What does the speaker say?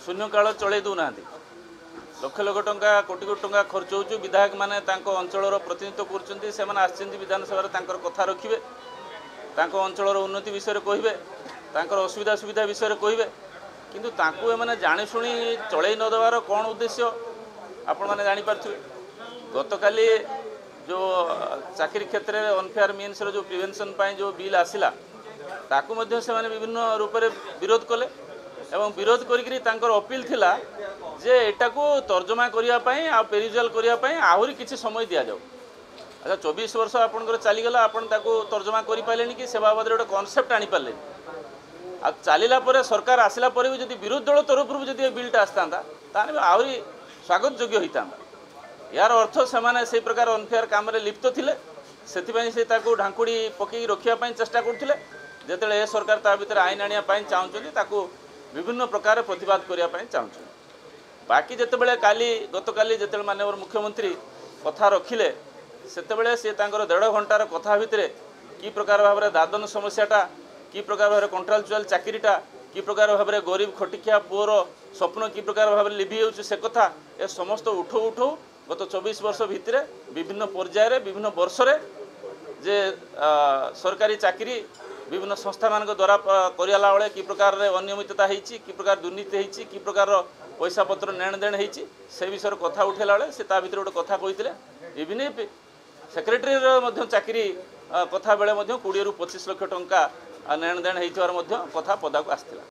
शून्यकाल चल दूना लक्ष लक्ष टंका कोटी कोटी टंका खर्च हो विधायक मैंने अंचल प्रतिनिधित्व कर विधानसभा कथा रखिए अंचल उन्नति विषय कहे असुविधा सुविधा विषय कहे किंतु एमाने जाशुणी चल नदेवार कौन उद्देश्य आपण मैंने जापारे गतकाली जो चाकरी क्षेत्र में अनफेयर मीन्स जो प्रिवेंशन जो बिल आसला ताकू विभिन्न रूप से विरोध कले एवं विरोध कर अपील थिला जे एटा को तर्जमा करने आ पेरिजुआल करने आहरी किसी समय दि जाऊ। अच्छा 24 वर्ष आपंकर चलीगला आपन तर्जमा कर पारे कि से बाबद गोटे कनसेप्ट आनी पारे आ चलला सरकार आसला भी जब विरोधी दल तरफ जब बिलटा आसता आहरी स्वागत योग्य होता यार अर्थ से प्रकार अनफेयर काम लिप्त थे से ढांकुड़ी पकई रखापी चेष्टा करते जिते ए सरकार ता भर आईन आने चाहूँ विभिन्न प्रकार प्रतिवाद करने चाहूँ बाकी जितेबाला काली गतकाली जिते माननीय मुख्यमंत्री कथा रखिले सेतेबेले सी 1.5 घंटार कथा भितर कि प्रकार भाव में दादन समस्याटा कि प्रकार भाव कंट्राक्चुअल चाकरीटा कि प्रकार भाव में गरीब खटिकिया पुअर स्वप्न कि प्रकार भाव में लिभि हो से कथा ए समस्त उठौ उठौ गत 24 वर्ष भितर विभिन्न पर्यायर विभिन्न वर्ष जे सरकारी चाकरी विभिन्न संस्था मान द्वारा कराला बेले कि प्रकार अनियमितता होती कि प्रकार दुर्नीति होती कि प्रकार पैसा पत्र नेण देण होती से विषय कथा उठेला बेले से भीतर गोटे कथा कहते इवन सेक्रेटरी चाकरी कथा बेले 20 ରୁ 25 लाख टंका नेण देण होइथिवार कथा पदा को आसला।